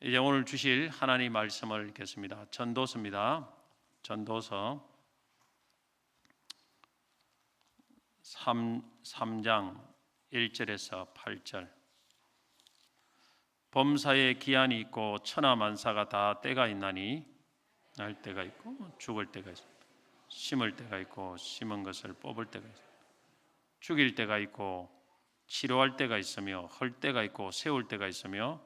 이제 오늘 주실 하나님 말씀을 읽겠습니다. 전도서입니다. 전도서 3장 1절에서 8절. 범사에 기한이 있고 천하만사가 다 때가 있나니 날 때가 있고 죽을 때가 있습니다. 심을 때가 있고 심은 것을 뽑을 때가 있습니다. 죽일 때가 있고 치료할 때가 있으며 헐 때가 있고 세울 때가 있으며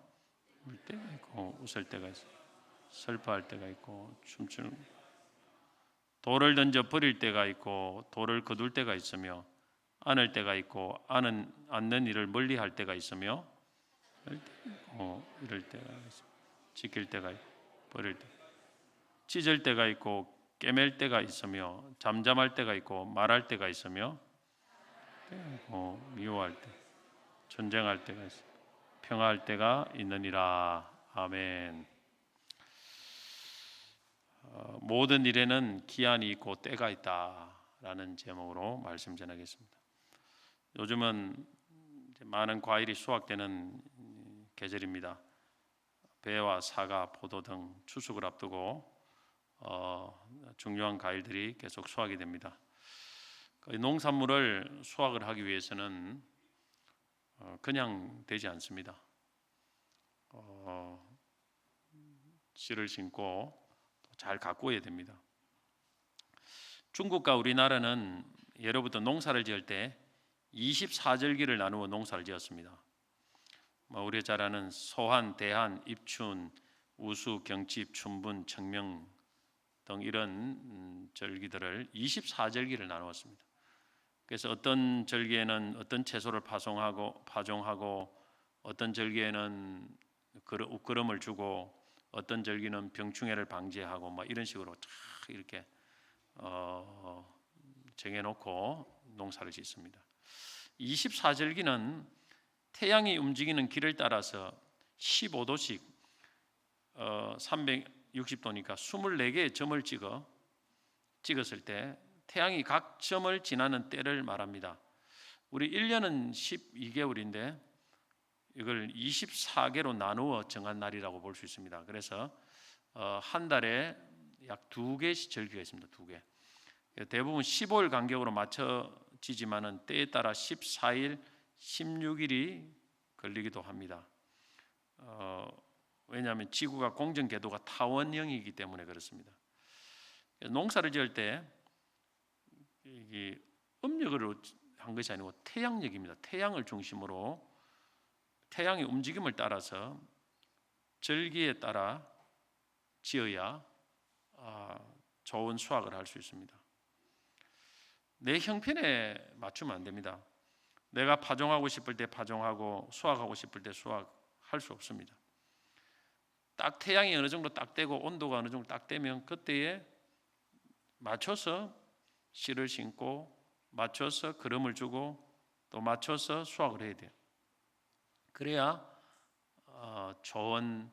울 때가 있고 웃을 때가 있습니다. 슬퍼할 때가 있고 춤추는 돌을 던져 버릴 때가 있고 돌을 거둘 때가 있으며 안을 때가 있고 안는 일을 멀리할 때가 있으며 이럴 때가 있습니다. 지킬 때가 있고 버릴 때 찢을 때가 있고 깨맬 때가 있으며 잠잠할 때가 있고 말할 때가 있으며 미워할 때 전쟁할 때가 있습니다. 평화할 때가 있느니라. 아멘. 모든 일에는 기한이 있고 때가 있다라는 제목으로 말씀 전하겠습니다. 요즘은 많은 과일이 수확되는 계절입니다. 배와 사과, 포도 등 추수를 앞두고 중요한 과일들이 계속 수확이 됩니다. 농산물을 수확을 하기 위해서는 그냥 되지 않습니다. 씨를 심고 잘 가꾸어야 됩니다. 중국과 우리나라는 예로부터 농사를 지을 때 24절기를 나누어 농사를 지었습니다. 우리가 잘 아는 소한, 대한, 입춘, 우수, 경칩, 춘분, 청명 등 이런 절기들을 24절기를 나누었습니다. 그래서 어떤 절기에는 어떤 채소를 파종하고 어떤 절기에는 웃거름을 주고 어떤 절기는 병충해를 방지하고 이런 식으로 이렇게 정해놓고 농사를 짓습니다. 24절기는 태양이 움직이는 길을 따라서 15도씩 360도니까 24개의 점을 찍었을 때 태양이 각 점을 지나는 때를 말합니다. 우리 1년은 12개월인데 이걸 24개로 나누어 정한 날이라고 볼 수 있습니다. 그래서 한 달에 약 2개씩 절기가 있습니다. 2개. 대부분 15일 간격으로 맞춰지지만은 때에 따라 14일, 16일이 걸리기도 합니다. 왜냐하면 지구가 공전 궤도가 타원형이기 때문에 그렇습니다. 농사를 지을 때 이게 음력으로 한 것이 아니고 태양력입니다. 태양을 중심으로 태양의 움직임을 따라서 절기에 따라 지어야 좋은 수확을 할 수 있습니다. 내 형편에 맞추면 안 됩니다. 내가 파종하고 싶을 때 파종하고 수확하고 싶을 때 수확할 수 없습니다. 딱 태양이 어느 정도 딱 되고 온도가 어느 정도 딱 되면 그때에 맞춰서 씨를 심고 맞춰서 거름을 주고 또 맞춰서 수확을 해야 돼요. 그래야 좋은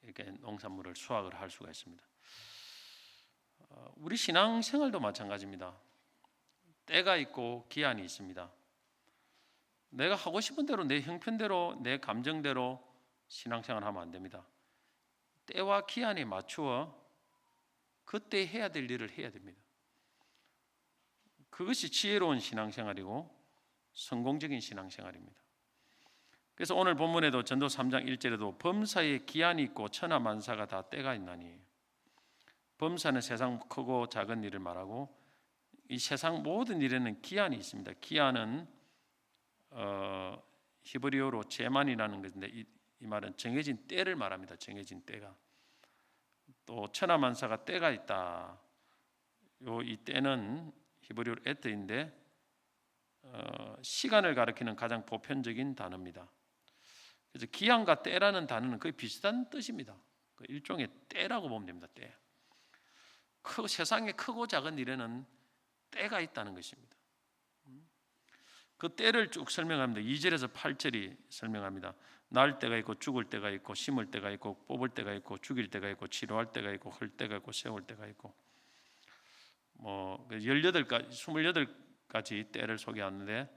이렇게 농산물을 수확을 할 수가 있습니다. 우리 신앙생활도 마찬가지입니다. 때가 있고 기한이 있습니다. 내가 하고 싶은 대로 내 형편대로 내 감정대로 신앙생활 하면 안 됩니다. 때와 기한에 맞추어 그때 해야 될 일을 해야 됩니다. 그것이 지혜로운 신앙생활이고 성공적인 신앙생활입니다. 그래서 오늘 본문에도 전도 3장 1절에도 범사에 기한이 있고 천하만사가 다 때가 있나니, 범사는 세상 크고 작은 일을 말하고 이 세상 모든 일에는 기한이 있습니다. 기한은 히브리어로 제만이라는 것인데 이 말은 정해진 때를 말합니다. 정해진 때가. 또 천하만사가 때가 있다. 이 때는 히브리어로 에트인데 시간을 가리키는 가장 보편적인 단어입니다. 그래서 기한과 때라는 단어는 거의 비슷한 뜻입니다. 일종의 때라고 보면 됩니다. 때. 세상에 크고 작은 일에는 때가 있다는 것입니다. 그 때를 쭉 설명합니다. 2절에서 8절이 설명합니다. 날 때가 있고 죽을 때가 있고 심을 때가 있고 뽑을 때가 있고 죽일 때가 있고 치료할 때가 있고 헐 때가 있고 세울 때가 있고 28가지 때를 소개하는데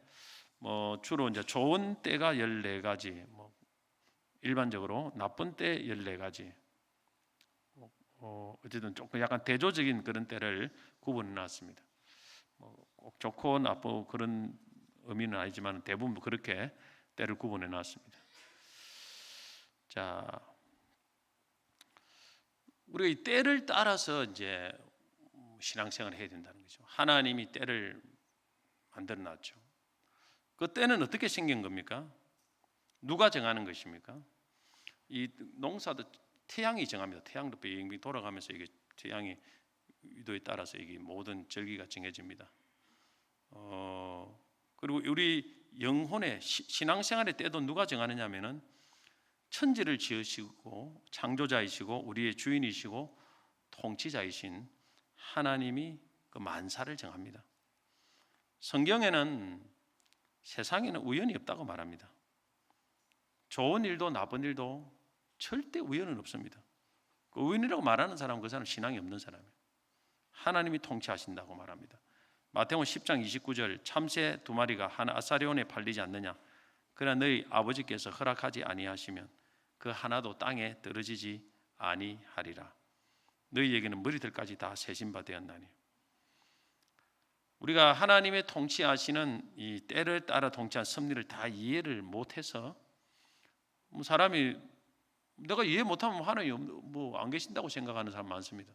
주로 이제 좋은 때가 14가지 일반적으로 나쁜 때 14가지, 어쨌든 조금 약간 대조적인 그런 때를 구분해 놨습니다. 꼭 좋고 나쁘고 그런 의미는 아니지만 대부분 그렇게 때를 구분해 놨습니다. 자, 우리가 이 때를 따라서 이제 신앙생활을 해야 된다는 거죠. 하나님이 때를 만들어 놨죠. 그 때는 어떻게 생긴 겁니까? 누가 정하는 것입니까? 이 농사도 태양이 정합니다. 태양도 빙빙 돌아가면서 이게 태양이 위도에 따라서 이게 모든 절기가 정해집니다. 그리고 우리 영혼의 신앙생활의 때도 누가 정하느냐면은 천지를 지으시고 창조자이시고 우리의 주인이시고 통치자이신 하나님이 그 만사를 정합니다. 성경에는 세상에는 우연이 없다고 말합니다. 좋은 일도 나쁜 일도 절대 우연은 없습니다. 그 우연이라고 말하는 사람은 그 사람은 신앙이 없는 사람이에요. 하나님이 통치하신다고 말합니다. 마태복음 10장 29절 참새 2마리가 한 아사리온에 팔리지 않느냐 그러나 너희 아버지께서 허락하지 아니하시면 그 하나도 땅에 떨어지지 아니하리라. 너희에게는 머리들까지 다 세신 바 되었나니. 우리가 하나님의 통치하시는 이 때를 따라 통치한 섭리를 다 이해를 못해서 사람이 내가 이해 못하면 하나님 뭐 안 계신다고 생각하는 사람 많습니다.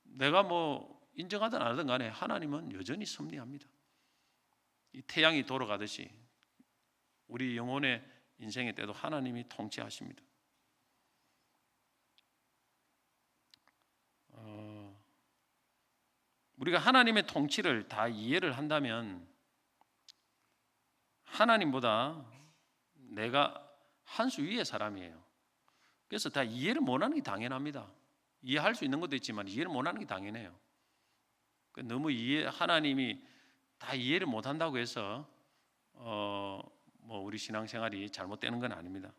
내가 뭐 인정하든 안 하든 간에 하나님은 여전히 섭리합니다. 이 태양이 돌아가듯이 우리 영혼의 인생의 때도 하나님이 통치하십니다. 우리가 하나님의 통치를 다 이해를 한다면 하나님보다 내가 한 수 위의 사람이에요. 그래서 다 이해를 못하는 게 당연합니다. 이해할 수 있는 것도 있지만 이해를 못하는 게 당연해요. 너무 하나님이 다 이해를 못한다고 해서 뭐 우리 신앙생활이 잘못되는 건 아닙니다.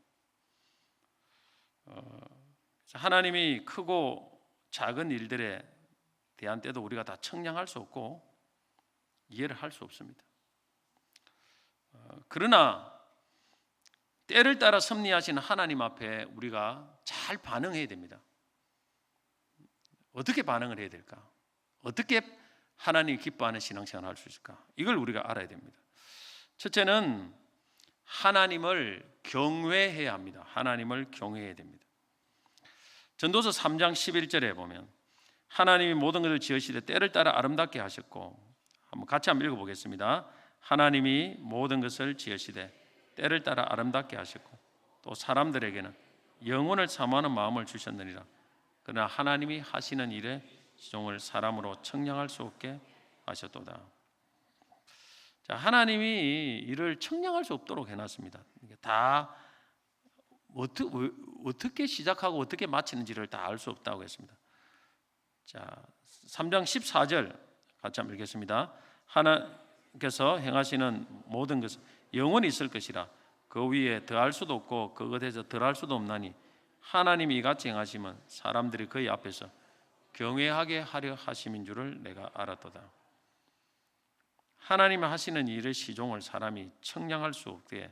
하나님이 크고 작은 일들에 대한 때도 우리가 다 청량할 수 없고 이해를 할 수 없습니다. 그러나 때를 따라 섭리하시는 하나님 앞에 우리가 잘 반응해야 됩니다. 어떻게 반응을 해야 될까? 어떻게 하나님이 기뻐하는 신앙생활을 할 수 있을까? 이걸 우리가 알아야 됩니다. 첫째는 하나님을 경외해야 합니다. 하나님을 경외해야 됩니다. 전도서 3장 11절에 보면 하나님이 모든 것을 지으시되 때를 따라 아름답게 하셨고, 같이 한번 읽어보겠습니다. 하나님이 모든 것을 지으시되 때를 따라 아름답게 하셨고 또 사람들에게는 영혼을 사모하는 마음을 주셨느니라. 그러나 하나님이 하시는 일에 시종을 사람으로 청량할 수 없게 하셨도다. 자, 하나님이 이를 청량할 수 없도록 해놨습니다. 이게 다 어떻게 시작하고 어떻게 마치는지를 다 알 수 없다고 했습니다. 자, 3장 14절 같이 한번 읽겠습니다. 하나님께서 행하시는 모든 것은 영원히 있을 것이라. 그 위에 더할 수도 없고 그것에서 덜할 수도 없나니 하나님이 이같이 행하시면 사람들이 그의 앞에서 경외하게 하려 하심인 줄을 내가 알았도다. 하나님이 하시는 일의 시종을 사람이 청량할 수 없게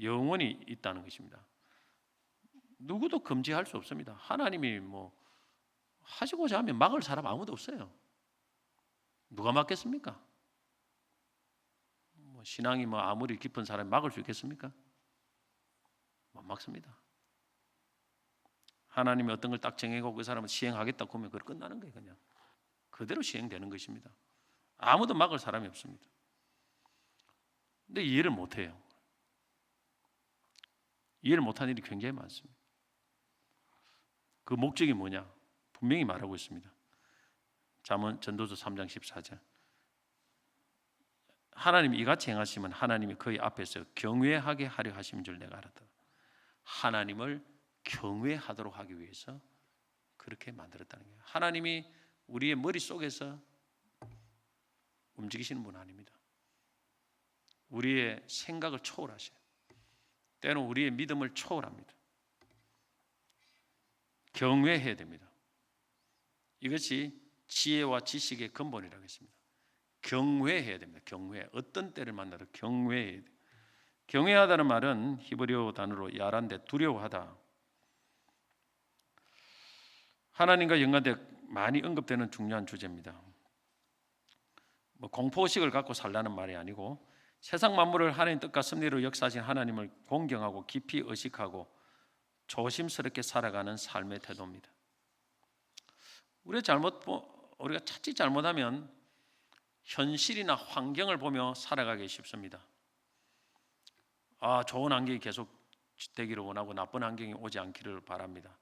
영원히 있다는 것입니다. 누구도 금지할 수 없습니다. 하나님이 뭐 하시고자 하면 막을 사람 아무도 없어요. 누가 막겠습니까? 신앙이 아무리 깊은 사람이 막을 수 있겠습니까? 못 막습니다. 하나님이 어떤 걸 딱 정해고 그 사람은 시행하겠다고 하면 그걸 끝나는 거예요. 그냥 그대로 시행되는 것입니다. 아무도 막을 사람이 없습니다. 근데 이해를 못해요. 이해를 못하는 일이 굉장히 많습니다. 그 목적이 뭐냐? 분명히 말하고 있습니다. 잠언 전도서 3장 14절. 하나님이 이같이 행하시면 하나님이 그의 앞에서 경외하게 하려 하심인 줄 내가 알았다. 하나님을 경외하도록 하기 위해서 그렇게 만들었다는 거예요. 하나님이 우리의 머릿속에서 움직이시는 분 아닙니다. 우리의 생각을 초월하셔요. 때로는 우리의 믿음을 초월합니다. 경외해야 됩니다. 이것이 지혜와 지식의 근본이라고 했습니다. 경외해야 됩니다. 경외. 어떤 때를 만나도 경외해야 돼요. 경외하다는 말은 히브리어 단어로 야란데 두려워하다. 하나님과 연관돼 많이 언급되는 중요한 주제입니다. 공포의식을 갖고 살라는 말이 아니고 세상 만물을 하나님 뜻과 섭리로 역사하신 하나님을 공경하고 깊이 의식하고 조심스럽게 살아가는 삶의 태도입니다. 우리가 자칫 잘못하면 현실이나 환경을 보며 살아가기 쉽습니다. 좋은 환경이 계속 되기를 원하고 나쁜 환경이 오지 않기를 바랍니다.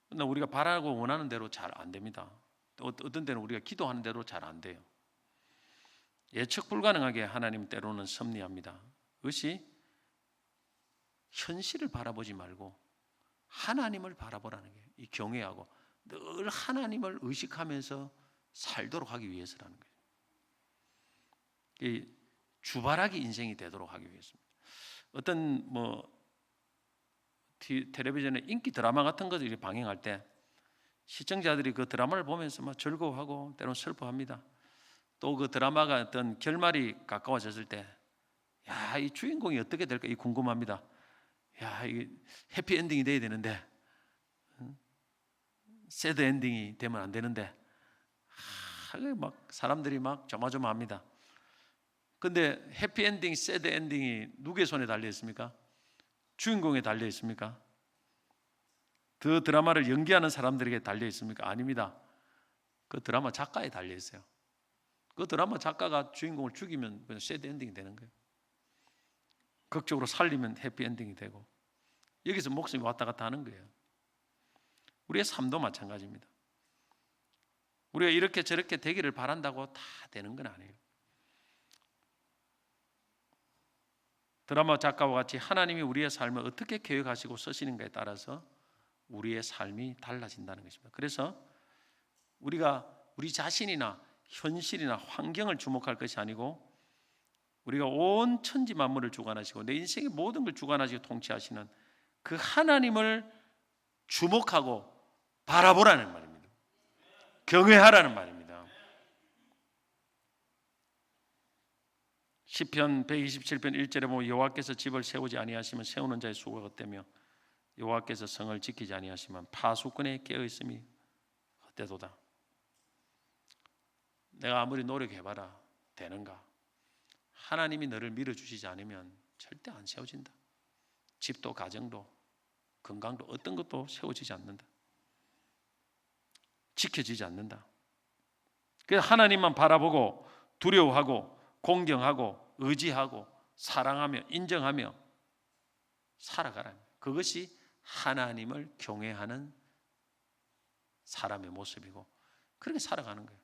그러나 우리가 바라고 원하는 대로 잘 안 됩니다. 어떤 때는 우리가 기도하는 대로 잘 안 돼요. 예측 불가능하게 하나님 때로는 섭리합니다. 그것이 현실을 바라보지 말고 하나님을 바라보라는 게 이 경외하고 늘 하나님을 의식하면서 살도록 하기 위해서라는 거예요. 이 주바라기 인생이 되도록 하기 위해서입니다. 어떤 텔레비전에 인기 드라마 같은 것들이 방영할 때 시청자들이 그 드라마를 보면서 막 즐거워하고 때로는 슬퍼합니다. 또 그 드라마가 어떤 결말이 가까워졌을 때, 이 주인공이 어떻게 될까 궁금합니다. 이게 해피 엔딩이 돼야 되는데, 새드 엔딩이 되면 안 되는데, 막 사람들이 막 조마조마합니다. 근데 해피 엔딩, 새드 엔딩이 누구의 손에 달려 있습니까? 주인공에 달려 있습니까? 그 드라마를 연기하는 사람들에게 달려 있습니까? 아닙니다. 그 드라마 작가에 달려 있어요. 그 드라마 작가가 주인공을 죽이면 그냥 새드 엔딩이 되는 거예요. 극적으로 살리면 해피 엔딩이 되고, 여기서 목숨이 왔다 갔다 하는 거예요. 우리의 삶도 마찬가지입니다. 우리가 이렇게 저렇게 되기를 바란다고 다 되는 건 아니에요. 드라마 작가와 같이 하나님이 우리의 삶을 어떻게 계획하시고 쓰시는가에 따라서 우리의 삶이 달라진다는 것입니다. 그래서 우리가 우리 자신이나 현실이나 환경을 주목할 것이 아니고 우리가 온 천지 만물을 주관하시고 내 인생의 모든 걸 주관하시고 통치하시는 그 하나님을 주목하고 바라보라는 말입니다. 경외하라는 말입니다. 시편 127편 1절에 보면 여호와께서 집을 세우지 아니하시면 세우는 자의 수고가 헛되며 여호와께서 성을 지키지 아니하시면 파수꾼의 깨어있음이 헛되도다. 내가 아무리 노력해봐라 되는가? 하나님이 너를 밀어주시지 않으면 절대 안 세워진다. 집도 가정도 건강도 어떤 것도 세워지지 않는다. 지켜지지 않는다. 그래서 하나님만 바라보고 두려워하고 공경하고 의지하고 사랑하며 인정하며 살아가라. 그것이 하나님을 경외하는 사람의 모습이고 그렇게 살아가는 거예요.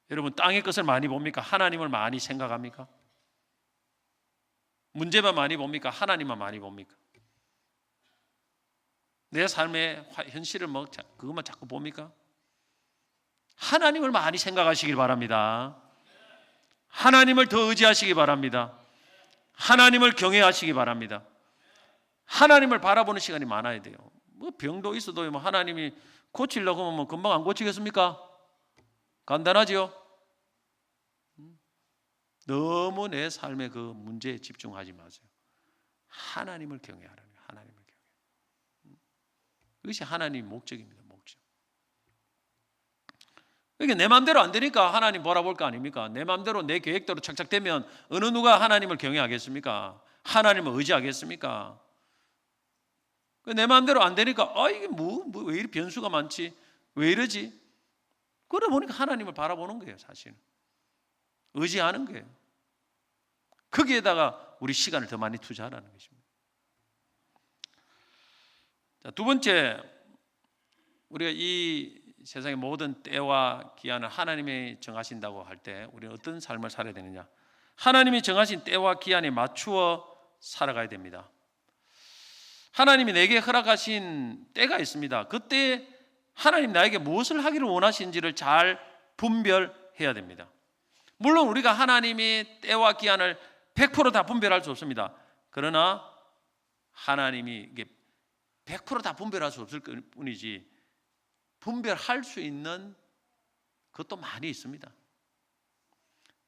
여러분 땅의 것을 많이 봅니까? 하나님을 많이 생각합니까? 문제만 많이 봅니까? 하나님만 많이 봅니까? 내 삶의 현실을 그것만 자꾸 봅니까? 하나님을 많이 생각하시길 바랍니다. 하나님을 더 의지하시기 바랍니다. 하나님을 경외하시기 바랍니다. 하나님을 바라보는 시간이 많아야 돼요. 병도 있어도 하나님이 고치려고 하면 금방 안 고치겠습니까? 간단하지요? 너무 내 삶의 그 문제에 집중하지 마세요. 하나님을 경외하라는 거예요. 하나님을 경외. 이것이 하나님의 목적입니다. 목적. 이게 내 마음대로 안 되니까 하나님 바라볼 거 아닙니까? 내 마음대로 내 계획대로 착착되면 어느 누가 하나님을 경외하겠습니까? 하나님을 의지하겠습니까? 내 마음대로 안 되니까 이게 왜 이리 변수가 많지? 왜 이러지? 그러다 보니까 하나님을 바라보는 거예요. 사실은 의지하는 거예요. 거기에다가 우리 시간을 더 많이 투자하라는 것입니다. 자, 두 번째, 우리가 이 세상의 모든 때와 기한을 하나님이 정하신다고 할 때 우리는 어떤 삶을 살아야 되느냐? 하나님이 정하신 때와 기한에 맞추어 살아가야 됩니다. 하나님이 내게 허락하신 때가 있습니다. 그때 하나님 나에게 무엇을 하기를 원하시는지를 잘 분별해야 됩니다. 물론 우리가 하나님이 때와 기한을 100% 분별할 수 없습니다. 그러나 하나님이 이게 100% 분별할 수 없을 뿐이지 분별할 수 있는 것도 많이 있습니다.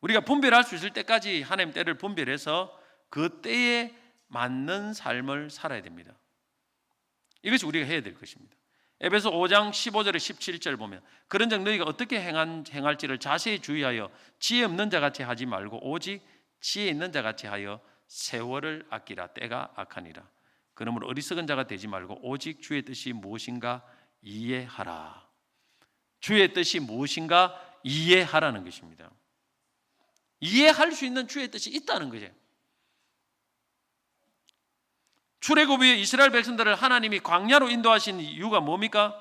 우리가 분별할 수 있을 때까지 하나님 때를 분별해서 그 때에 맞는 삶을 살아야 됩니다. 이것이 우리가 해야 될 것입니다. 에베소 5장 15절에 17절 보면 그런즉 너희가 어떻게 행할지를 자세히 주의하여 지혜 없는 자같이 하지 말고 오직 지혜 있는 자같이 하여 세월을 아끼라. 때가 악하니라. 그러므로 어리석은 자가 되지 말고 오직 주의 뜻이 무엇인가 이해하라. 주의 뜻이 무엇인가 이해하라는 것입니다. 이해할 수 있는 주의 뜻이 있다는 거죠. 출애굽 이후에 이스라엘 백성들을 하나님이 광야로 인도하신 이유가 뭡니까?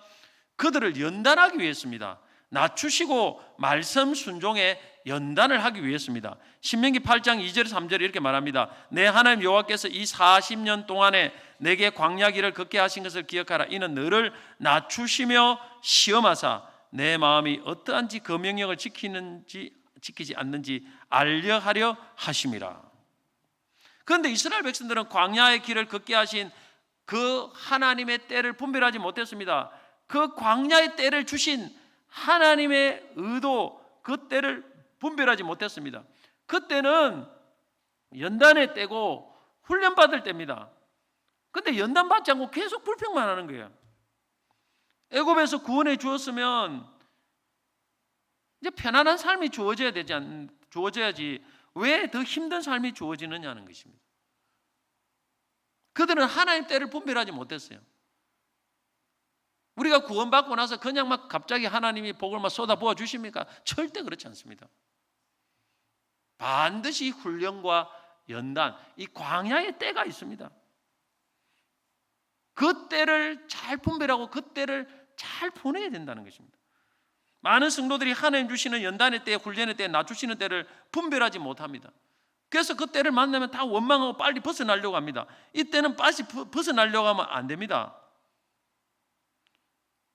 그들을 연단하기 위해서입니다. 낮추시고 말씀 순종에 연단을 하기 위해서입니다. 신명기 8장 2절 3절에 이렇게 말합니다. 내 하나님 여호와께서 이 40년 동안에 내게 광야 길을 걷게 하신 것을 기억하라. 이는 너를 낮추시며 시험하사 내 마음이 어떠한지 그 명령을 지키지 않는지 알려하려 하심이라. 그런데 이스라엘 백성들은 광야의 길을 걷게 하신 그 하나님의 때를 분별하지 못했습니다. 그 광야의 때를 주신 하나님의 의도, 그 때를 분별하지 못했습니다. 그때는 연단의 때고 훈련받을 때입니다. 그런데 연단받지 않고 계속 불평만 하는 거예요. 애굽에서 구원해 주었으면 이제 편안한 삶이 주어져야지 왜 더 힘든 삶이 주어지느냐는 것입니다. 그들은 하나님 때를 분별하지 못했어요. 우리가 구원받고 나서 그냥 막 갑자기 하나님이 복을 막 쏟아부어 주십니까? 절대 그렇지 않습니다. 반드시 훈련과 연단, 이 광야의 때가 있습니다. 그 때를 잘 분별하고 그 때를 잘 보내야 된다는 것입니다. 많은 성도들이 하나님 주시는 연단의 때, 훈련의 때, 낮추시는 때를 분별하지 못합니다. 그래서 그 때를 만나면 다 원망하고 빨리 벗어나려고 합니다. 이때는 빨리 벗어나려고 하면 안 됩니다.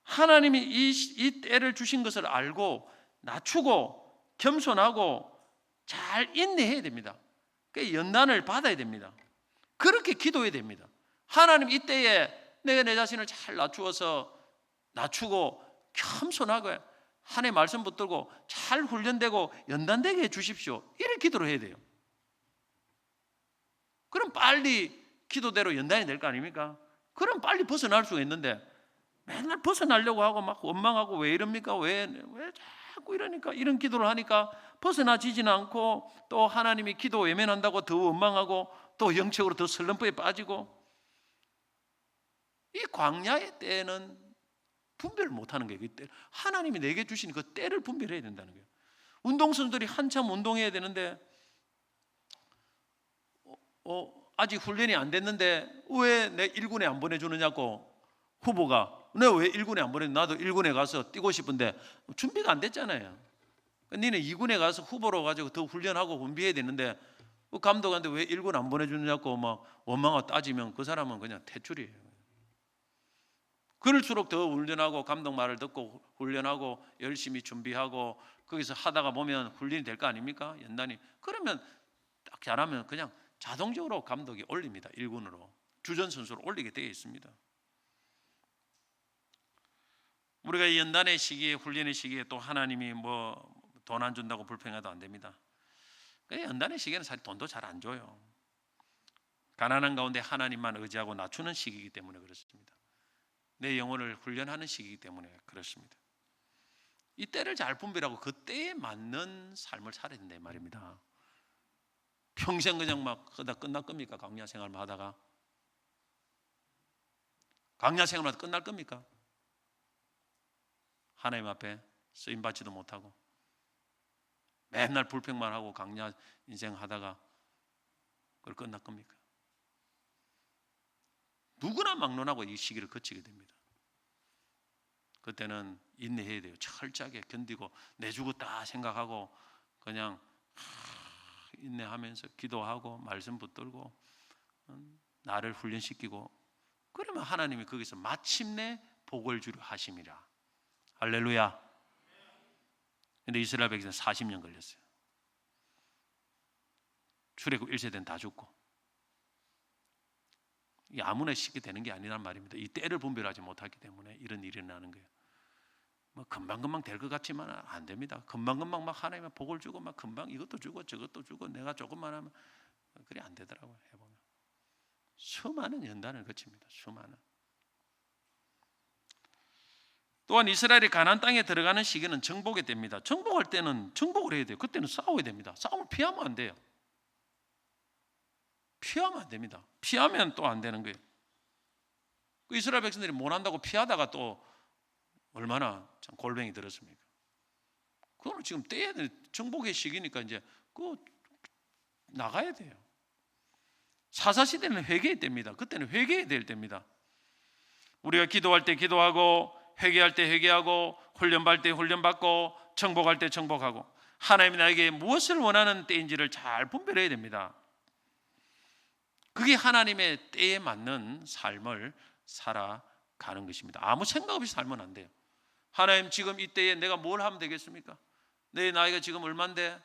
하나님이 이 때를 주신 것을 알고 낮추고 겸손하고 잘 인내해야 됩니다. 그 연단을 받아야 됩니다. 그렇게 기도해야 됩니다. 하나님 이때에 내가 내 자신을 잘 낮추고 겸손하고 하나님의 말씀 붙들고 잘 훈련되고 연단되게 해주십시오. 이렇게 기도를 해야 돼요. 그럼 빨리 기도대로 연단이 될 거 아닙니까? 그럼 빨리 벗어날 수가 있는데 맨날 벗어나려고 하고 막 원망하고 왜 이럽니까? 왜 자꾸 이러니까 이런 기도를 하니까 벗어나지지는 않고 또 하나님이 기도 외면한다고 더 원망하고 또 영적으로 더 슬럼프에 빠지고 이 광야의 때는 분별을 못하는 거예요. 하나님이 내게 주신 그 때를 분별해야 된다는 거예요. 운동선수들이 한참 운동해야 되는데 아직 훈련이 안 됐는데 왜 내 1군에 안 보내주느냐고 후보가 내가 왜 1군에 안 보내? 나도 1군에 가서 뛰고 싶은데 준비가 안 됐잖아요. 니네 2군에 가서 후보로 가지고 더 훈련하고 준비해야 되는데 감독한테 왜 1군 안 보내주느냐고 막 원망하고 따지면 그 사람은 그냥 퇴출이에요. 그럴수록 더 훈련하고 감독 말을 듣고 훈련하고 열심히 준비하고 거기서 하다가 보면 훈련이 될 거 아닙니까? 연단이. 그러면 딱 잘하면 그냥 자동적으로 감독이 올립니다. 1군으로. 주전 선수로 올리게 되어 있습니다. 우리가 이 연단의 시기에 훈련의 시기에 또 하나님이 뭐 돈 안 준다고 불평해도 안 됩니다. 연단의 시기에는 사실 돈도 잘 안 줘요. 가난한 가운데 하나님만 의지하고 낮추는 시기이기 때문에 그렇습니다. 내 영혼을 훈련하는 시기이기 때문에 그렇습니다. 이 때를 잘 분별하고 그 때에 맞는 삶을 살아야 된다 말입니다. 평생 그냥 막 하다 끝날 겁니까? 광야 생활만 하다가 광야 생활만 끝날 겁니까? 하나님 앞에 쓰임 받지도 못하고 맨날 불평만 하고 광야 인생 하다가 그걸 끝날 겁니까? 누구나 막론하고 이 시기를 거치게 됩니다. 그때는 인내해야 돼요. 철저하게 견디고 내주겠다 생각하고 그냥 인내하면서 기도하고 말씀 붙들고 나를 훈련시키고 그러면 하나님이 거기서 마침내 복을 주려 하심이라. 할렐루야. 근데 이스라엘 백성은 40년 걸렸어요. 출애굽 1세대는 다 죽고. 이게 아무나 쉽게 되는 게 아니란 말입니다. 이 때를 분별하지 못하기 때문에 이런 일이 일어나는 거예요. 뭐 금방금방 될 것 같지만 안 됩니다. 금방금방 막 하나님의 복을 주고 막 금방 이것도 주고 저것도 주고 내가 조금만 하면 그래 안 되더라고요. 해보면 수많은 연단을 거칩니다. 수많은. 또한 이스라엘이 가나안 땅에 들어가는 시기는 정복의 때입니다. 정복할 때는 정복을 해야 돼요. 그때는 싸워야 됩니다. 싸움을 피하면 안 돼요. 피하면 안 됩니다. 피하면 또 안 되는 거예요. 그 이스라엘 백성들이 못 한다고 피하다가 또 얼마나 참 골병이 들었습니까? 그거는 지금 때에 정복의 시기니까 이제 그 나가야 돼요. 사사 시대는 회개의 때입니다. 그때는 회개해야 될 때입니다. 우리가 기도할 때 기도하고 회개할 때 회개하고 훈련받을 때 훈련받고 정복할 때 정복하고 하나님이 나에게 무엇을 원하는 때인지를 잘 분별해야 됩니다. 그게 하나님의 때에 맞는 삶을 살아가는 것입니다. 아무 생각 없이 살면 안 돼요. 하나님 지금 이 때에 내가 뭘 하면 되겠습니까? 내 나이가 지금 얼만데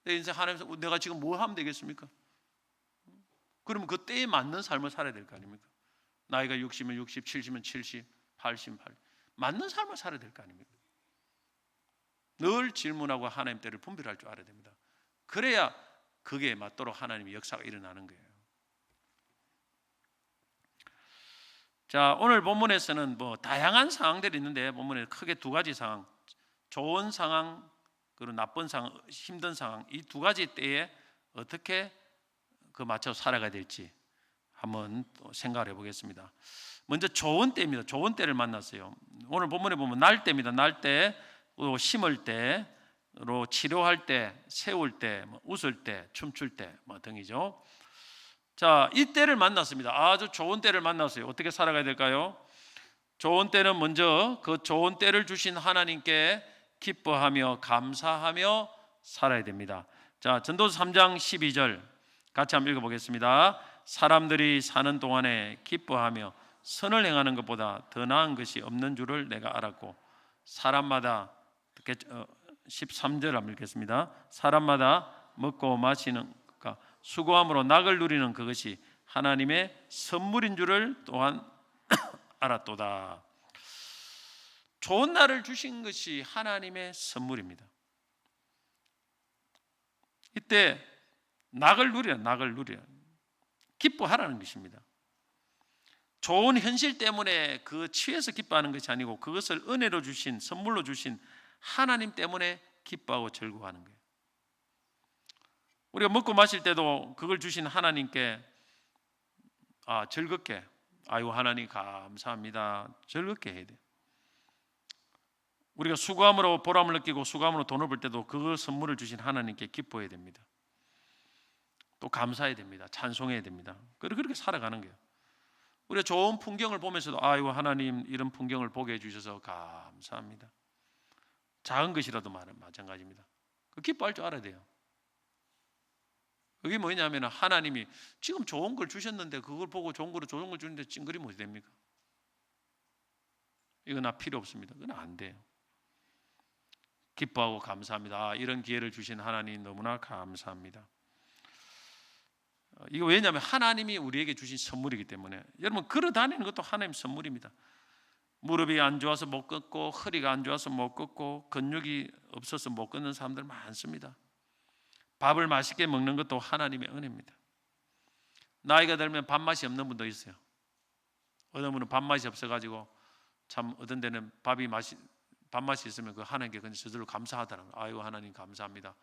내 인생 하나님 내가 지금 뭘 하면 되겠습니까? 그러면 그 때에 맞는 삶을 살아야 될 거 아닙니까? 나이가 60이면 60, 70이면 70, 80, 80 맞는 삶을 살아야 될 거 아닙니까? 늘 질문하고 하나님 때를 분별할 줄 알아야 됩니다. 그래야 그게 맞도록 하나님의 역사가 일어나는 거예요. 자, 오늘 본문에서는 뭐 다양한 상황들이 있는데 본문에 크게 두 가지 상황, 좋은 상황 그리고 나쁜 상황, 힘든 상황 이 두 가지 때에 어떻게 그 맞춰 살아가야 될지 한번 또 생각을 해보겠습니다. 먼저 좋은 때입니다. 좋은 때를 만났어요. 오늘 본문에 보면 날 때입니다. 날 때, 또 심을 때, 로 치료할 때, 세울 때, 웃을 때, 춤출 때 등이죠. 자, 이 때를 만났습니다. 아주 좋은 때를 만났어요. 어떻게 살아가야 될까요? 좋은 때는 먼저 그 좋은 때를 주신 하나님께 기뻐하며 감사하며 살아야 됩니다. 자, 전도서 3장 12절 같이 한번 읽어보겠습니다. 사람들이 사는 동안에 기뻐하며 선을 행하는 것보다 더 나은 것이 없는 줄을 내가 알았고 사람마다 13절 한번 읽겠습니다. 사람마다 먹고 마시는 수고함으로 낙을 누리는 그것이 하나님의 선물인 줄을 또한 알았도다. 좋은 날을 주신 것이 하나님의 선물입니다. 이때 낙을 누려 기뻐하라는 것입니다. 좋은 현실 때문에 그 취해서 기뻐하는 것이 아니고 그것을 은혜로 주신 선물로 주신 하나님 때문에 기뻐하고 즐거워하는 거예요. 우리가 먹고 마실 때도 그걸 주신 하나님께 즐겁게 아이고 하나님 감사합니다 즐겁게 해야 돼요. 우리가 수고함으로 보람을 느끼고 수고함으로 돈을 벌 때도 그 선물을 주신 하나님께 기뻐해야 됩니다. 또 감사해야 됩니다. 찬송해야 됩니다. 그렇게 살아가는 거예요. 우리가 좋은 풍경을 보면서도 아이고 하나님 이런 풍경을 보게 해주셔서 감사합니다. 작은 것이라도 마찬가지입니다. 기뻐할 줄 알아야 돼요. 그게 뭐냐면 하나님이 지금 좋은 걸 주셨는데 그걸 보고 좋은 걸 주는데 찡그리면 어떻게 됩니까? 이거 나 필요 없습니다. 그건 안 돼요. 기뻐하고 감사합니다. 이런 기회를 주신 하나님 너무나 감사합니다. 이거 왜냐하면 하나님이 우리에게 주신 선물이기 때문에. 여러분 걸어 다니는 것도 하나님 선물입니다. 무릎이 안 좋아서 못 걷고 허리가 안 좋아서 못 걷고 근육이 없어서 못 걷는 사람들 많습니다. 밥을 맛있게 먹는 것도 하나님의 은혜입니다. 나이가 들면 밥맛이 없는 분도 있어요. 어떤 분은 밥맛이 없어가지고 참 어떤 데는 밥맛이 있으면 그 하나님께 그냥 저절로 감사하더라고요. 아이고 하나님 감사합니다.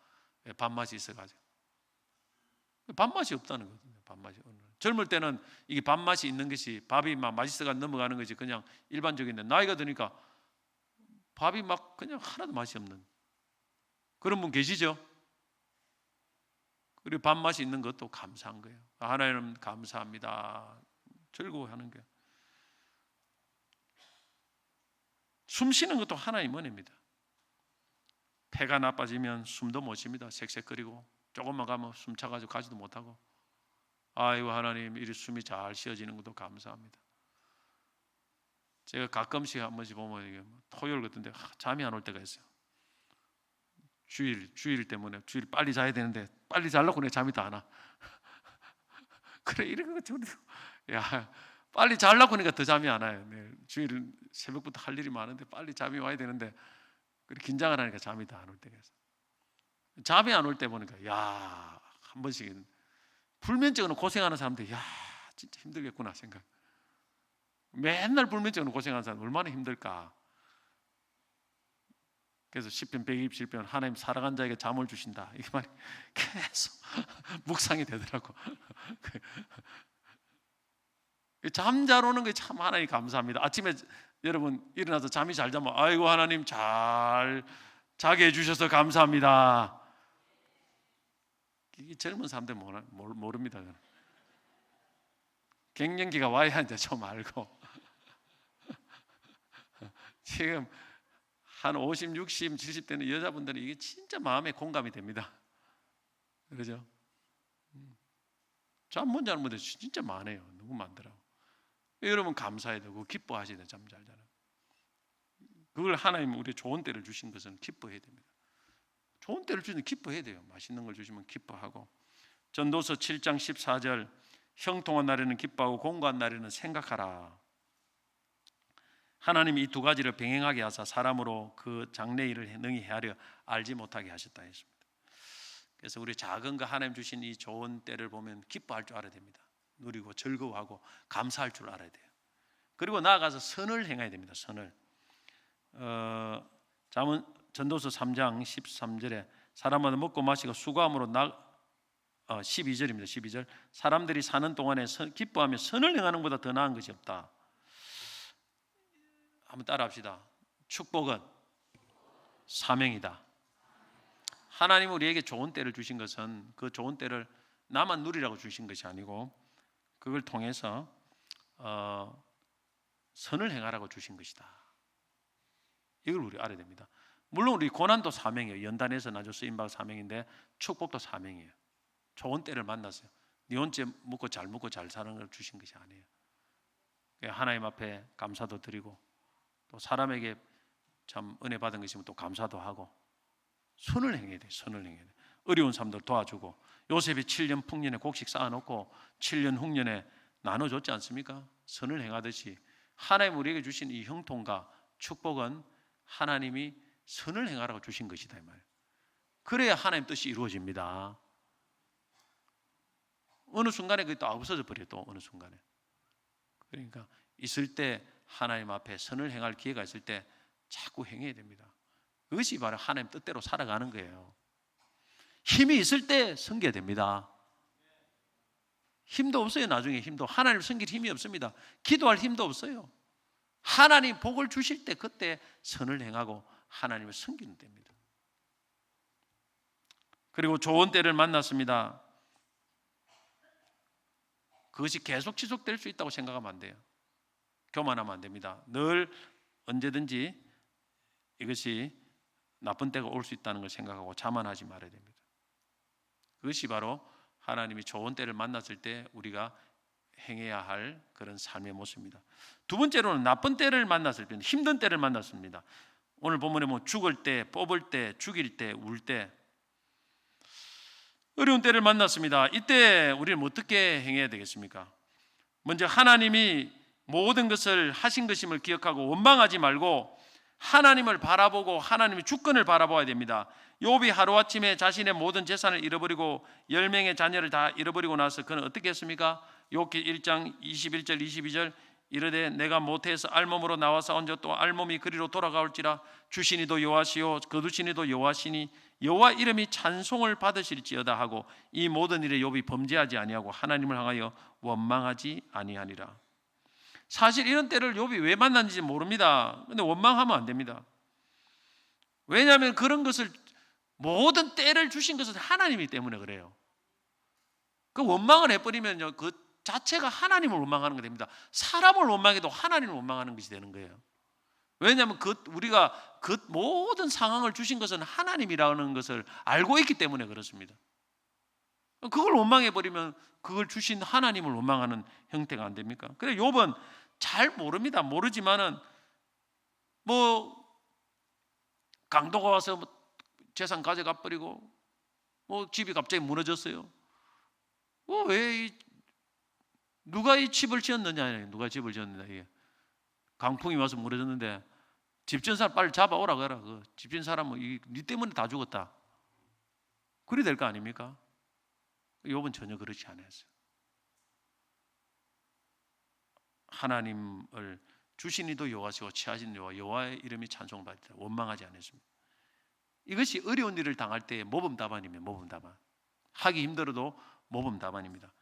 밥맛이 있어가지고 밥맛이 없다는 거거든요. 밥맛이 젊을 때는 이게 밥맛이 있는 것이 밥이 막 맛있어가 넘어가는 것이 그냥 일반적인데 나이가 드니까 밥이 막 그냥 하나도 맛이 없는 그런 분 계시죠? 그리고 밥맛이 있는 것도 감사한 거예요. 하나님 감사합니다. 즐거워하는 거예요. 숨 쉬는 것도 하나님 은혜입니다. 폐가 나빠지면 숨도 못 쉽니다. 색색거리고 조금만 가면 숨 차가지고 가지도 못하고 아이고 하나님 이리 숨이 잘 쉬어지는 것도 감사합니다. 제가 가끔씩 한 번씩 보면 토요일 같은 데 잠이 안 올 때가 있어요. 주일 때문에 주일 빨리 자야 되는데 빨리 자려고 내 잠이 다 안 와. 그래 이런 거 야 빨리 자려고 하니까 더 잠이 안 와요. 네, 주일 새벽부터 할 일이 많은데 빨리 잠이 와야 되는데 그렇게 긴장을 하니까 잠이 다 안 올 때가 있어요. 잠이 안 올 때 보니까 야, 한 번씩 불면증으로 고생하는 사람들, 야 진짜 힘들겠구나 생각. 맨날 불면증으로 고생하는 사람 얼마나 힘들까. 그래서 시편 127편 하나님 사랑한 자에게 잠을 주신다, 이 말이 계속 묵상이 되더라고. 잠 잘 오는 게 참 하나님 감사합니다. 아침에 여러분 일어나서 잠이 잘 자면 아이고 하나님 잘 자게 해주셔서 감사합니다. 이게 젊은 사람들 모릅니다. 갱년기가 와야 이제 좀 알고. 지금 한 50, 60, 70대는 여자분들은 이게 진짜 마음에 공감이 됩니다. 그렇죠? 잠 못 자는 분들 진짜 많아요. 너무 많더라고. 여러분 감사해야 되고 기뻐하셔야 돼요. 잠 잘 자는. 그걸 하나님 우리 좋은 때를 주신 것은 기뻐해야 됩니다. 좋은 때를 주시면 기뻐해야 돼요. 맛있는 걸 주시면 기뻐하고. 전도서 7장 14절 형통한 날에는 기뻐하고 공고한 날에는 생각하라. 하나님이 이 두 가지를 병행하게 하사 사람으로 그 장래일을 능히 헤아려 알지 못하게 하셨다 했습니다. 그래서 우리 작은 거 하나님 주신 이 좋은 때를 보면 기뻐할 줄 알아야 됩니다. 누리고 즐거워하고 감사할 줄 알아야 돼요. 그리고 나아가서 선을 행해야 됩니다. 선을. 전도서 3장 13절에 사람마다 먹고 마시고 수고함으로 12절입니다. 12절 사람들이 사는 동안에 기뻐하며 선을 행하는 것보다 더 나은 것이 없다. 한번 따라합시다. 축복은 사명이다. 하나님 우리에게 좋은 때를 주신 것은 그 좋은 때를 나만 누리라고 주신 것이 아니고 그걸 통해서 선을 행하라고 주신 것이다. 이걸 우리 알아야 됩니다. 물론 우리 고난도 사명이에요. 연단에서 나주 쓰임받은 사명인데 축복도 사명이에요. 좋은 때를 만났어요. 네 혼자 먹고 잘 사는 걸 주신 것이 아니에요. 하나님 앞에 감사도 드리고 또 사람에게 참 은혜 받은 것이면 또 감사도 하고 선을 행해야 돼요. 선을 행해야 돼요. 어려운 사람들 도와주고 요셉이 7년 풍년에 곡식 쌓아놓고 7년 흉년에 나눠줬지 않습니까? 선을 행하듯이 하나님 우리에게 주신 이 형통과 축복은 하나님이 선을 행하라고 주신 것이다 이 말이에요. 그래야 하나님 뜻이 이루어집니다. 어느 순간에 그게 또 없어져 버려요. 또 어느 순간에. 그러니까 있을 때 하나님 앞에 선을 행할 기회가 있을 때 자꾸 행해야 됩니다. 그것이 바로 하나님 뜻대로 살아가는 거예요. 힘이 있을 때 섬겨야 됩니다. 힘도 없어요. 나중에 힘도 하나님을 섬길 힘이 없습니다. 기도할 힘도 없어요. 하나님 복을 주실 때 그때 선을 행하고 하나님을 섬기는 때입니다. 그리고 좋은 때를 만났습니다. 그것이 계속 지속될 수 있다고 생각하면 안 돼요. 교만하면 안 됩니다. 늘 언제든지 이것이 나쁜 때가 올 수 있다는 걸 생각하고 자만하지 말아야 됩니다. 그것이 바로 하나님이 좋은 때를 만났을 때 우리가 행해야 할 그런 삶의 모습입니다. 두 번째로는 나쁜 때를 만났을 때, 힘든 때를 만났습니다. 오늘 본문에 뭐 죽을 때, 뽑을 때, 죽일 때, 울 때, 어려운 때를 만났습니다. 이때 우리는 어떻게 행해야 되겠습니까? 먼저 하나님이 모든 것을 하신 것임을 기억하고 원망하지 말고 하나님을 바라보고 하나님의 주권을 바라봐야 됩니다. 욥이 하루아침에 자신의 모든 재산을 잃어버리고 10명의 자녀를 다 잃어버리고 나서 그는 어떻게 했습니까? 욥기 1장 21절 22절 이르되 내가 모태에서 알몸으로 나와서 언제 또 알몸이 그리로 돌아가올지라 주시니도 여호와시요 거두시니도 여호와시니 여호와 이름이 찬송을 받으실지어다 하고 이 모든 일에 욥이 범죄하지 아니하고 하나님을 향하여 원망하지 아니하니라. 사실 이런 때를 욥이 왜 만났는지 모릅니다. 근데 원망하면 안 됩니다. 왜냐하면 그런 것을 모든 때를 주신 것은 하나님이기 때문에 그래요. 그 원망을 해버리면요 그 자체가 하나님을 원망하는 게 됩니다. 사람을 원망해도 하나님을 원망하는 것이 되는 거예요. 왜냐하면 우리가 그 모든 상황을 주신 것은 하나님이라는 것을 알고 있기 때문에 그렇습니다. 그걸 원망해버리면 그걸 주신 하나님을 원망하는 형태가 안 됩니까? 그래 욥은 잘 모릅니다. 모르지만은 뭐 강도가 와서 재산 가져가 버리고 뭐 집이 갑자기 무너졌어요. 왜 누가 이 집을 지었느냐? 누가 집을 지었느냐? 이게 강풍이 와서 무너졌는데 집 지은 사람 빨리 잡아오라 그래라. 그 집 지은 사람은 네 때문에 다 죽었다. 그리 될 거 아닙니까? 욥은 전혀 그렇지 않았어요. 하나님을 주신 이도 여호와시고 취하신 여호와의 이름이 찬송받다. 원망하지 않았습니다. 이것이 어려운 일을 당할 때의 모범 답안이면 모범 답안. 하기 힘들어도 모범 답안입니다.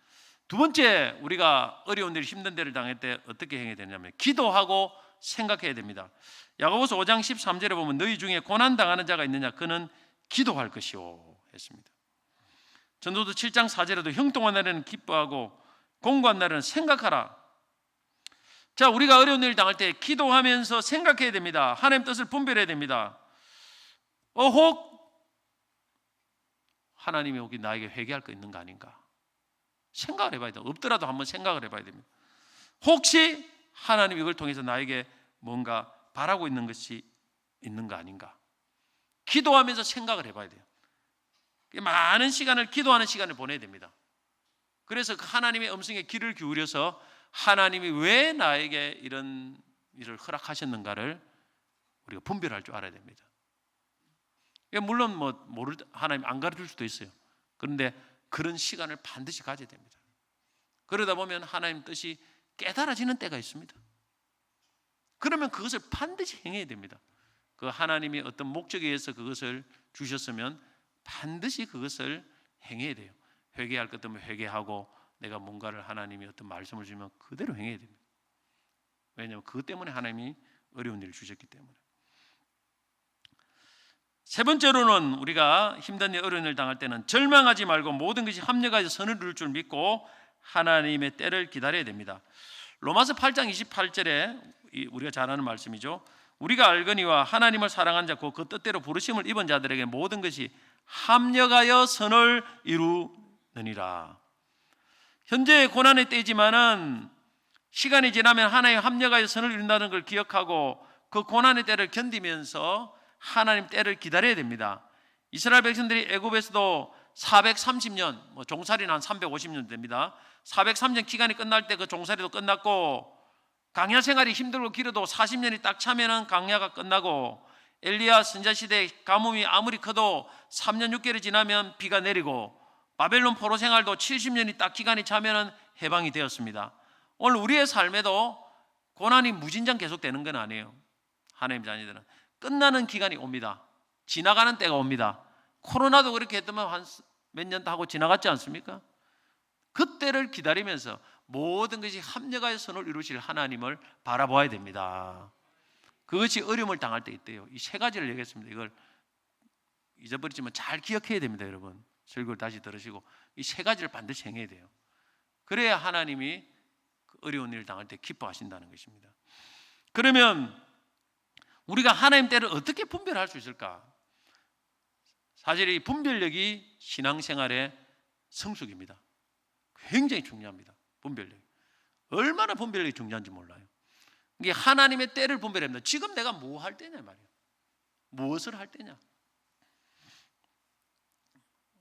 두 번째, 우리가 어려운 일, 힘든 일을 당할 때 어떻게 행해야 되냐면 기도하고 생각해야 됩니다. 야고보서 5장 13절에 보면 너희 중에 고난 당하는 자가 있느냐? 그는 기도할 것이오 했습니다. 전도서 7장 4절에도 형통한 날에는 기뻐하고 공고한 날에는 생각하라. 자, 우리가 어려운 일을 당할 때 기도하면서 생각해야 됩니다. 하나님 뜻을 분별해야 됩니다. 혹 하나님이 여기 나에게 회개할 거 있는 거 아닌가? 생각을 해봐야 돼요. 없더라도 한번 생각을 해봐야 됩니다. 혹시 하나님이 이걸 통해서 나에게 뭔가 바라고 있는 것이 있는 거 아닌가? 기도하면서 생각을 해봐야 돼요. 많은 시간을 기도하는 시간을 보내야 됩니다. 그래서 하나님의 음성에 귀를 기울여서 하나님이 왜 나에게 이런 일을 허락하셨는가를 우리가 분별할 줄 알아야 됩니다. 물론 하나님 안 가르칠 수도 있어요. 그런데 그런 시간을 반드시 가져야 됩니다. 그러다 보면 하나님 뜻이 깨달아지는 때가 있습니다. 그러면 그것을 반드시 행해야 됩니다. 그 하나님이 어떤 목적에 의해서 그것을 주셨으면 반드시 그것을 행해야 돼요. 회개할 것 때문에 회개하고 내가 뭔가를 하나님이 어떤 말씀을 주면 그대로 행해야 됩니다. 왜냐하면 그것 때문에 하나님이 어려운 일을 주셨기 때문에. 세 번째로는 우리가 힘든 일, 어려운 일을 당할 때는 절망하지 말고 모든 것이 합력하여 선을 이룰 줄 믿고 하나님의 때를 기다려야 됩니다. 로마서 8장 28절에 우리가 잘 아는 말씀이죠. 우리가 알거니와 하나님을 사랑한 자 곧 그 뜻대로 부르심을 입은 자들에게 모든 것이 합력하여 선을 이루느니라. 현재 고난의 때이지만은 시간이 지나면 하나님 합력하여 선을 이룬다는 걸 기억하고 그 고난의 때를 견디면서 하나님 때를 기다려야 됩니다. 이스라엘 백성들이 애굽에서도 430년, 종살이는 한 350년 됩니다. 403년 기간이 끝날 때 그 종살이도 끝났고 광야 생활이 힘들고 길어도 40년이 딱 차면은 광야가 끝나고 엘리야 선자 시대 가뭄이 아무리 커도 3년 6개월이 지나면 비가 내리고 바벨론 포로 생활도 70년이 딱 기간이 차면은 해방이 되었습니다. 오늘 우리의 삶에도 고난이 무진장 계속되는 건 아니에요. 하나님 자녀들은 끝나는 기간이 옵니다. 지나가는 때가 옵니다. 코로나도 그렇게 했더만 한 몇 년 하고 지나갔지 않습니까? 그때를 기다리면서 모든 것이 합력하여 선을 이루실 하나님을 바라보아야 됩니다. 그것이 어려움을 당할 때 있대요. 이 세 가지를 얘기했습니다. 이걸 잊어버리지만 잘 기억해야 됩니다, 여러분. 설교를 다시 들으시고 이 세 가지를 반드시 행해야 돼요. 그래야 하나님이 그 어려운 일을 당할 때 기뻐하신다는 것입니다. 그러면 우리가 하나님 때를 어떻게 분별할 수 있을까? 사실 이 분별력이 신앙생활의 성숙입니다. 굉장히 중요합니다. 분별력. 얼마나 분별력이 중요한지 몰라요. 이게 하나님의 때를 분별합니다. 지금 내가 뭐 할 때냐 말이에요. 무엇을 할 때냐.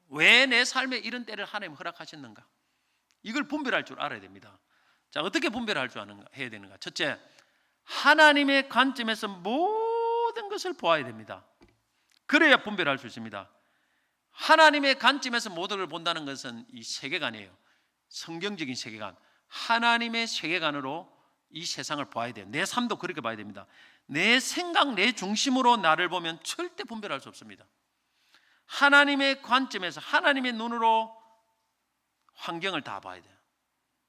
왜 내 삶에 이런 때를 하나님 허락하셨는가? 이걸 분별할 줄 알아야 됩니다. 자, 어떻게 분별할 줄 해야 되는가? 첫째, 하나님의 관점에서 모든 것을 보아야 됩니다. 그래야 분별할 수 있습니다. 하나님의 관점에서 모든 걸 본다는 것은 이 세계관이에요. 성경적인 세계관, 하나님의 세계관으로 이 세상을 봐야 돼요. 내 삶도 그렇게 봐야 됩니다. 내 생각, 내 중심으로 나를 보면 절대 분별할 수 없습니다. 하나님의 관점에서 하나님의 눈으로 환경을 다 봐야 돼요.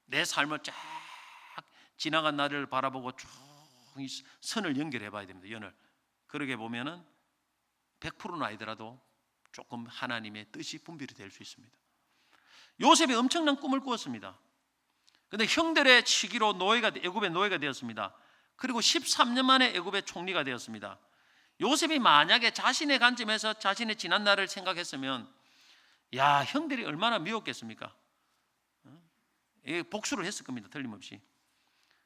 내 삶을 쫙 지나간 나를 바라보고 쭉 선을 연결해 봐야 됩니다. 연을. 그렇게 보면은 100%는 아니더라도 조금 하나님의 뜻이 분별이 될 수 있습니다. 요셉이 엄청난 꿈을 꾸었습니다. 그런데 형들의 치기로 애굽의 노예가 되었습니다. 그리고 13년 만에 애굽의 총리가 되었습니다. 요셉이 만약에 자신의 관점에서 자신의 지난 날을 생각했으면 야, 형들이 얼마나 미웠겠습니까? 복수를 했을 겁니다. 틀림없이.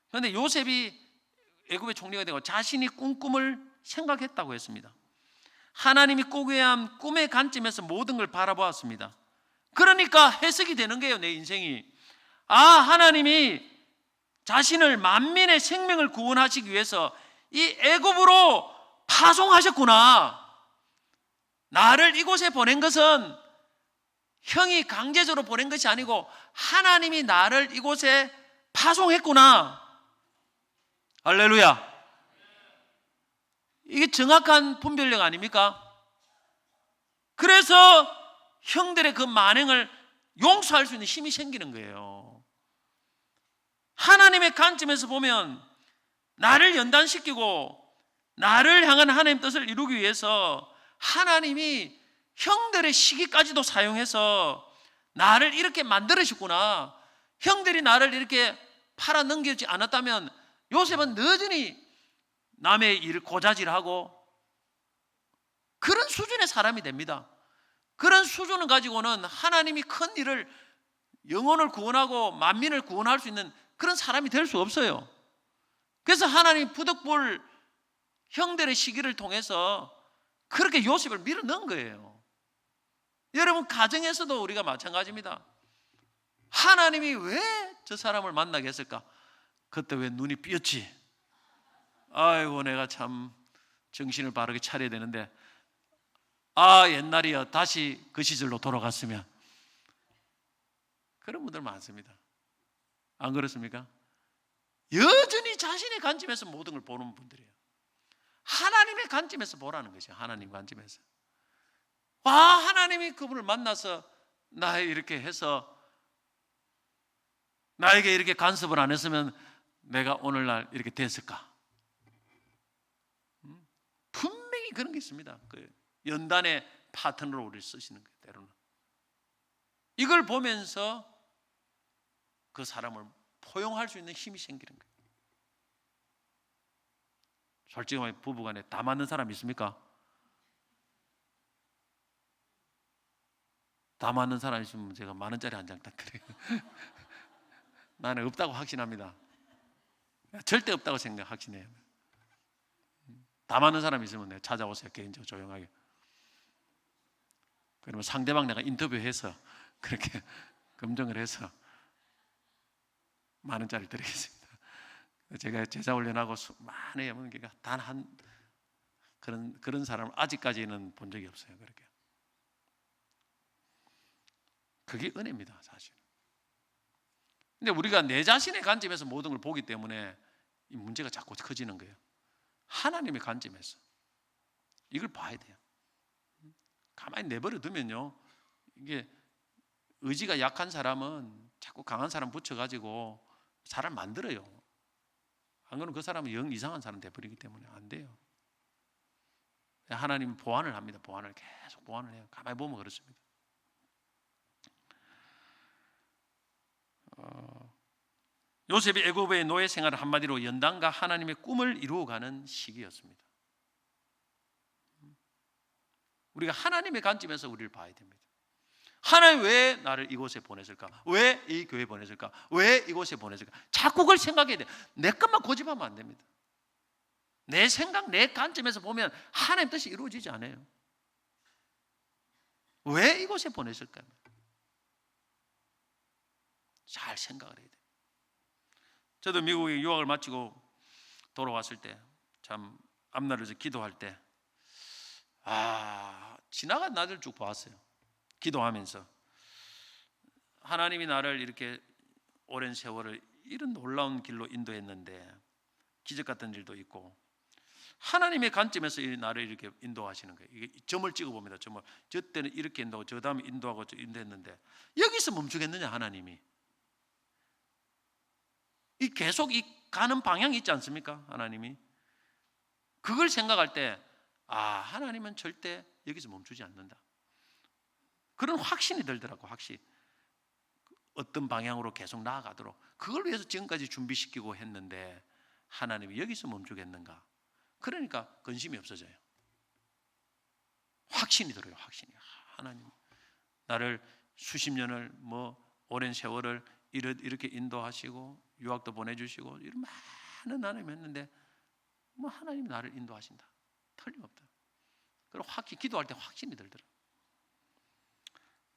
그런데 요셉이 애굽의 총리가 되고 자신이 꾼 꿈을 생각했다고 했습니다. 하나님이 꾸게 한 꿈의 관점에서 모든 걸 바라보았습니다. 그러니까 해석이 되는 거예요. 내 인생이 하나님이 자신을 만민의 생명을 구원하시기 위해서 이 애굽으로 파송하셨구나. 나를 이곳에 보낸 것은 형이 강제적으로 보낸 것이 아니고 하나님이 나를 이곳에 파송했구나. 할렐루야. 이게 정확한 분별력 아닙니까? 그래서 형들의 그 만행을 용서할 수 있는 힘이 생기는 거예요. 하나님의 관점에서 보면 나를 연단시키고 나를 향한 하나님의 뜻을 이루기 위해서 하나님이 형들의 시기까지도 사용해서 나를 이렇게 만들으셨구나. 형들이 나를 이렇게 팔아 넘기지 않았다면 요셉은 여전히 남의 일을 고자질하고 그런 수준의 사람이 됩니다. 그런 수준을 가지고는 하나님이 큰 일을, 영혼을 구원하고 만민을 구원할 수 있는 그런 사람이 될 수 없어요. 그래서 하나님이 부득불 형들의 시기를 통해서 그렇게 요셉을 밀어넣은 거예요. 여러분, 가정에서도 우리가 마찬가지입니다. 하나님이 왜 저 사람을 만나게 했을까? 그때 왜 눈이 삐었지? 아이고, 내가 참 정신을 바르게 차려야 되는데, 옛날이야, 다시 그 시절로 돌아갔으면. 그런 분들 많습니다. 안 그렇습니까? 여전히 자신의 관점에서 모든 걸 보는 분들이에요. 하나님의 관점에서 보라는 것이죠. 하나님 관점에서. 하나님이 그분을 만나서 나 이렇게 해서 나에게 이렇게 간섭을 안 했으면 내가 오늘날 이렇게 됐을까? 분명히 그런 게 있습니다. 그 연단의 파트너로 우리를 쓰시는 거예요. 때로는 이걸 보면서 그 사람을 포용할 수 있는 힘이 생기는 거예요. 솔직히 말해 부부간에 다 맞는 사람 있습니까? 다 맞는 사람 있으면 제가 10,000원짜리 한 장 딱 드려요. 나는 없다고 확신합니다. 절대 없다고 확신해요. 다 맞는 사람 있으면 내가 찾아오세요. 개인적으로 조용하게. 그러면 상대방 내가 인터뷰해서 그렇게 검증을 해서 10,000원짜리 드리겠습니다. 제가 제자 훈련하고 많이 해본 게 단 한 그런 사람을 아직까지는 본 적이 없어요. 그렇게. 그게 은혜입니다, 사실. 근데 우리가 내 자신의 관점에서 모든 걸 보기 때문에 이 문제가 자꾸 커지는 거예요. 하나님의 관점에서 이걸 봐야 돼요. 가만히 내버려 두면요, 이게 의지가 약한 사람은 자꾸 강한 사람 붙여가지고 사람 만들어요. 안 그러면 그 사람은 영 이상한 사람 돼버리기 때문에 안 돼요. 하나님은 보완을 합니다. 보완을 계속 보완을 해요. 가만히 보면 그렇습니다. 요셉이 애굽의 노예 생활을 한마디로 연단과 하나님의 꿈을 이루어가는 시기였습니다. 우리가 하나님의 관점에서 우리를 봐야 됩니다. 하나님 왜 나를 이곳에 보냈을까? 왜 이 교회에 보냈을까? 왜 이곳에 보냈을까? 자꾸 그걸 생각해야 돼. 내 것만 고집하면 안 됩니다. 내 생각, 내 관점에서 보면 하나님 뜻이 이루어지지 않아요. 왜 이곳에 보냈을까요? 잘 생각을 해야 돼요. 저도 미국에 유학을 마치고 돌아왔을 때 참 앞날에서 기도할 때 지나간 날들 쭉 봤어요. 기도하면서 하나님이 나를 이렇게 오랜 세월을 이런 놀라운 길로 인도했는데 기적 같은 일도 있고 하나님의 관점에서 나를 이렇게 인도하시는 거예요. 이게 점을 찍어봅니다. 점을. 저 때는 이렇게 인도하고 저 다음에 인도하고 저 인도했는데 여기서 멈추겠느냐 하나님이. 이 계속 이 가는 방향이 있지 않습니까? 하나님이. 그걸 생각할 때 하나님은 절대 여기서 멈추지 않는다. 그런 확신이 들더라고. 확신. 어떤 방향으로 계속 나아가도록 그걸 위해서 지금까지 준비시키고 했는데 하나님이 여기서 멈추겠는가? 그러니까 근심이 없어져요. 확신이 들어요. 확신이. 하나님 나를 수십 년을 오랜 세월을 이렇게 인도하시고 유학도 보내주시고 이런 많은 하나님 했는데 하나님이 나를 인도하신다. 틀림없다. 그리고 기도할 때 확신이 들더라.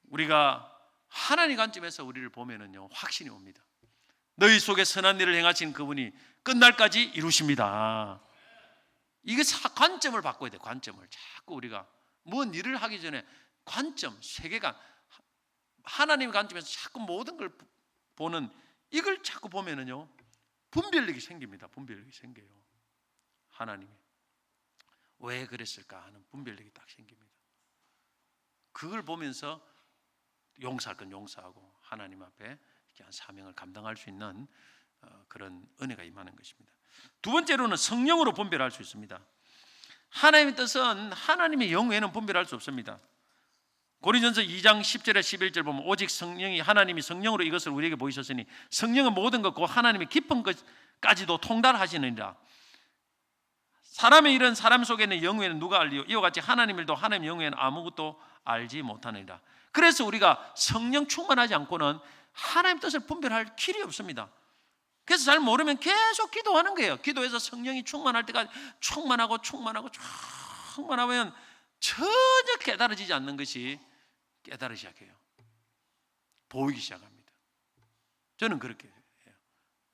우리가 하나님 관점에서 우리를 보면은요, 확신이 옵니다. 너희 속에 선한 일을 행하신 그분이 끝날까지 이루십니다. 이게 관점을 바꿔야 돼요. 관점을 자꾸 우리가 뭔 일을 하기 전에 관점, 세계관, 하나님의 관점에서 자꾸 모든 걸 보는, 이걸 자꾸 보면은요, 분별력이 생깁니다. 분별력이 생겨요. 하나님이 왜 그랬을까 하는 분별력이 딱 생깁니다. 그걸 보면서 용서할 건 용서하고 하나님 앞에 사명을 감당할 수 있는 그런 은혜가 임하는 것입니다. 두 번째로는 성령으로 분별할 수 있습니다. 하나님의 뜻은 하나님의 영 외에는 분별할 수 없습니다. 고린전서 2장 10절에 11절 보면 오직 성령이, 하나님이 성령으로 이것을 우리에게 보이셨으니 성령은 모든 것 곧 하나님의 깊은 것까지도 통달하시느니라. 사람의 일은 사람 속에 있는 영 외에는 누가 알리요? 이와 같이 하나님 일도 하나님 영 외에는 아무것도 알지 못하느니라. 그래서 우리가 성령 충만하지 않고는 하나님 뜻을 분별할 길이 없습니다. 그래서 잘 모르면 계속 기도하는 거예요. 기도해서 성령이 충만할 때까지 충만하면 전혀 깨달아지지 않는 것이 깨달으기 시작해요. 보이기 시작합니다. 저는 그렇게 해요.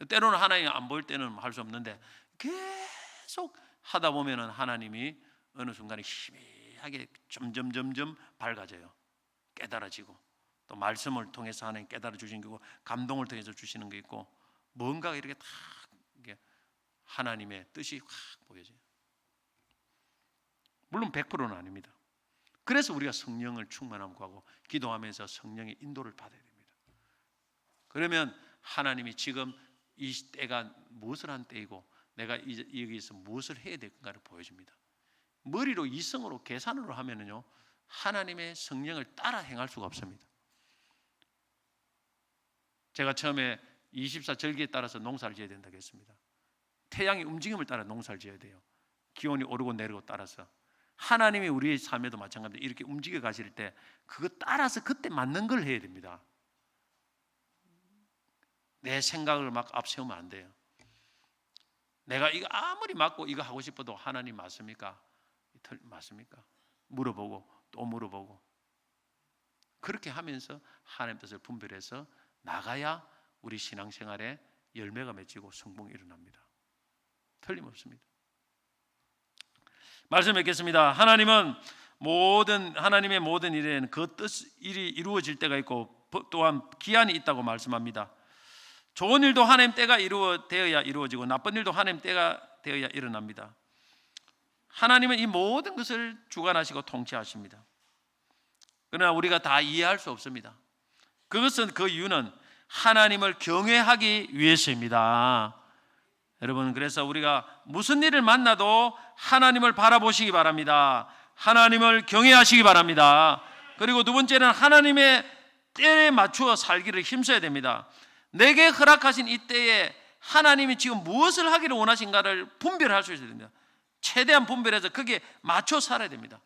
때로는 하나님이 안 보일 때는 할 수 없는데 계속 하다 보면은 하나님이 어느 순간에 희미하게 점점 밝아져요. 깨달아지고, 또 말씀을 통해서 하나님 깨달아 주시는 거고, 감동을 통해서 주시는 게 있고, 뭔가가 이렇게 다 하나님의 뜻이 확 보여져요. 물론 100%는 아닙니다. 그래서 우리가 성령을 충만함 구하고 기도하면서 성령의 인도를 받아야 됩니다. 그러면 하나님이 지금 이 때가 무엇을 한 때이고 내가 여기서 무엇을 해야 될 건가를 보여줍니다. 머리로 이성으로 계산으로 하면은요, 하나님의 성령을 따라 행할 수가 없습니다. 제가 처음에 24절기에 따라서 농사를 지어야 된다고 했습니다. 태양의 움직임을 따라 농사를 지어야 돼요. 기온이 오르고 내리고 따라서. 하나님이 우리의 삶에도 마찬가지로 이렇게 움직여 가실 때 그거 따라서 그때 맞는 걸 해야 됩니다. 내 생각을 막 앞세우면 안 돼요. 내가 이거 아무리 맞고 이거 하고 싶어도 하나님 맞습니까? 맞습니까? 물어보고 또 물어보고, 그렇게 하면서 하나님 뜻을 분별해서 나가야 우리 신앙생활에 열매가 맺히고 성공이 일어납니다. 틀림없습니다. 말씀 뵙겠습니다. 하나님은 하나님의 모든 일에는 그 일이 이루어질 때가 있고 또한 기한이 있다고 말씀합니다. 좋은 일도 하나님 때가 되어야 이루어지고 나쁜 일도 하나님 때가 되어야 일어납니다. 하나님은 이 모든 것을 주관하시고 통치하십니다. 그러나 우리가 다 이해할 수 없습니다. 그것은 그 이유는 하나님을 경외하기 위해서입니다. 여러분, 그래서 우리가 무슨 일을 만나도 하나님을 바라보시기 바랍니다. 하나님을 경외하시기 바랍니다. 그리고 두 번째는 하나님의 때에 맞추어 살기를 힘써야 됩니다. 내게 허락하신 이 때에 하나님이 지금 무엇을 하기를 원하신가를 분별할 수 있어야 됩니다. 최대한 분별해서 거기에 맞춰 살아야 됩니다.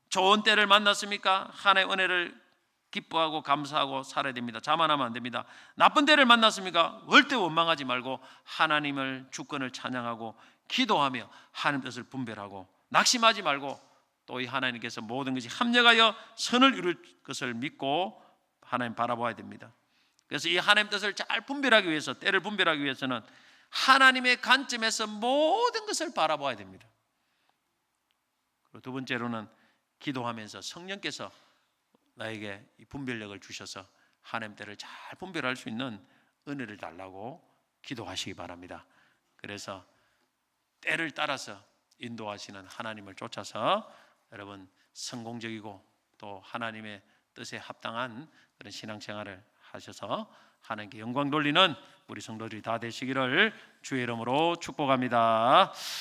좋은 때를 만났습니까? 하나님의 은혜를 기뻐하고 감사하고 살아야 됩니다. 자만하면 안 됩니다. 나쁜 때를 만났습니까? 절대 원망하지 말고 하나님을 주권을 찬양하고 기도하며 하나님 뜻을 분별하고 낙심하지 말고 또 이 하나님께서 모든 것이 합력하여 선을 이룰 것을 믿고 하나님 바라봐야 됩니다. 그래서 이 하나님 뜻을 잘 분별하기 위해서, 때를 분별하기 위해서는 하나님의 관점에서 모든 것을 바라봐야 됩니다. 그리고 두 번째로는 기도하면서 성령께서 나에게 이 분별력을 주셔서 하나님 때를 잘 분별할 수 있는 은혜를 달라고 기도하시기 바랍니다. 그래서 때를 따라서 인도하시는 하나님을 쫓아서 여러분 성공적이고 또 하나님의 뜻에 합당한 그런 신앙생활을 하셔서 하나님께 영광 돌리는 우리 성도들이 다 되시기를 주의 이름으로 축복합니다.